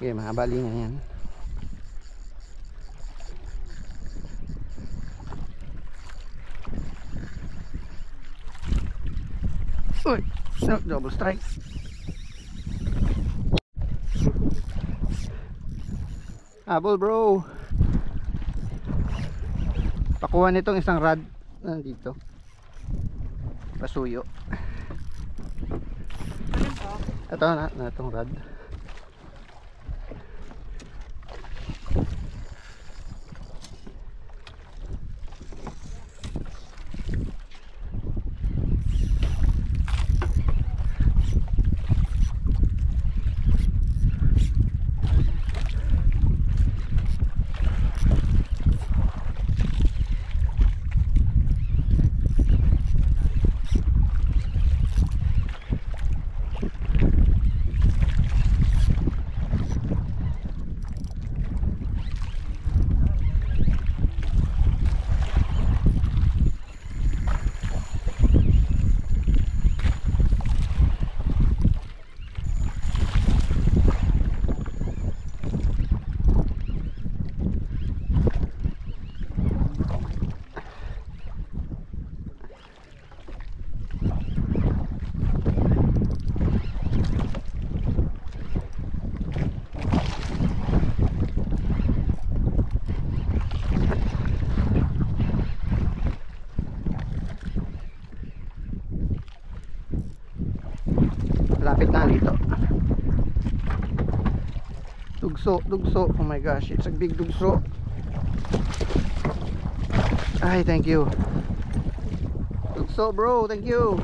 Okay, mahabalingan yan. Uy, no, double strike. Habol bro. Pakuha nitong isang rod nandito. Pasuyo. Ito na itong rod. Lapit na dito. Dugso. Oh my gosh, it's a big dugso. Ay, thank you. Dugso bro, thank you.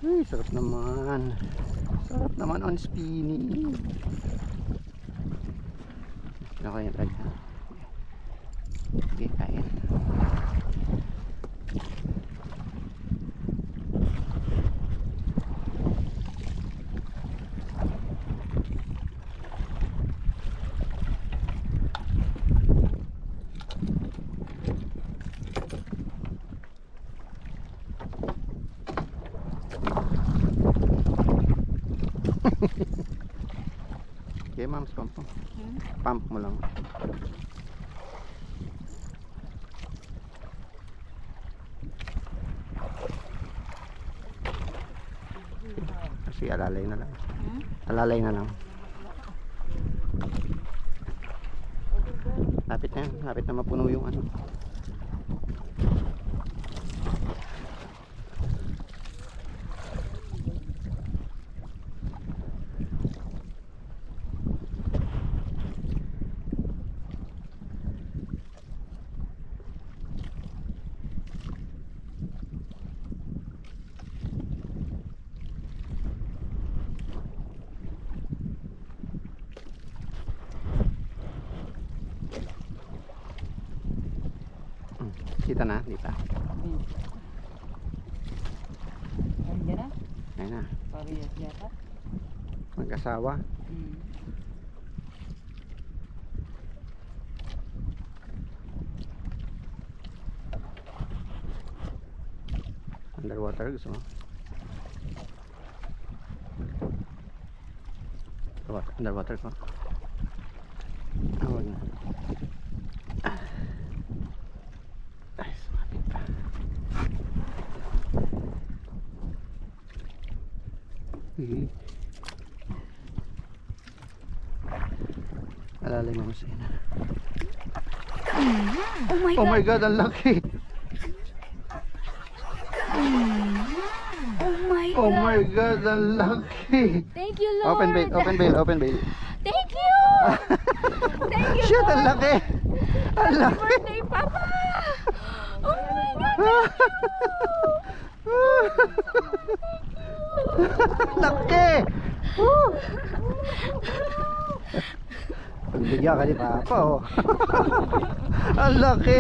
Ay, sarap naman. Sarap naman on spinning. Okay, okay. Okay, kain. Okay, ma'am, pump mo lang. Kasi alalay na lang. Alalay na lang. Lapit na yan. Lapit na mapuno yung ano. Kita na, dito. Nandiyan na? Ayan na. Parehas yata. Mag-asawa. Underwater gusto mo? Underwater ko. Huwag na. Ay, sumapit pa. Alalay mo sa ina. Oh my God, ang laki. Oh my God, ang laki. Thank you, Lord. Open bail. Thank you. Thank you, Shit, Lord. ang laki. Ang Happy laki. birthday, Papa. Oh my God, Laki. Pagbigyan ka ni Papa, oh. Ang laki.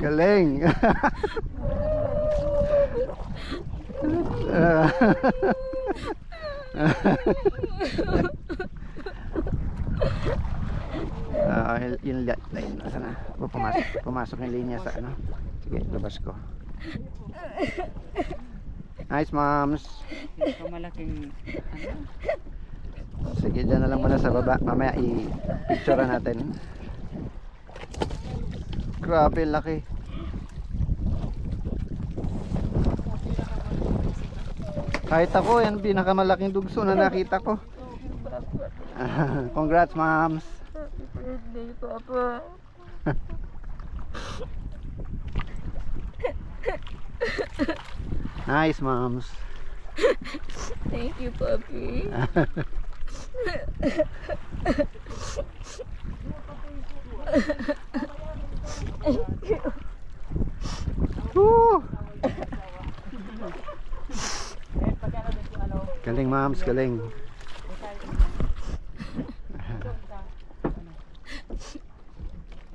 Galing. Yung line sana pumasok yung linya sa ano. Sige, labas ko. Nice, moms. Ito malaking ano. Sige, dyan na lang muna sa baba. Mamaya i-picture natin. Grabe, laki. Kahit ako, yan pinakamalaking dugso na nakita ko. Congrats, moms. Happy birthday, Papa. Nice, moms. Thank you, Papi. Woo! Galing, moms, galing.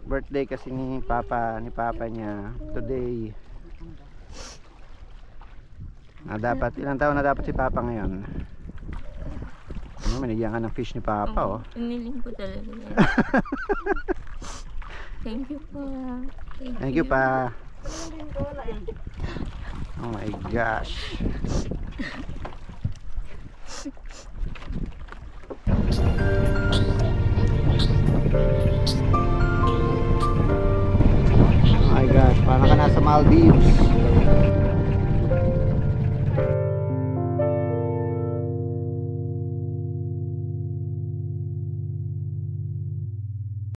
Birthday kasi ni papa niya today. Dapat ilang taon na dapat si papa ngayon? Ano, manigyan ka ng fish ni papa, oh. Piniling ko talaga yan. Thank you pa. Thank you pa. Oh my gosh. Oh my gosh, parang ka nasa Maldives.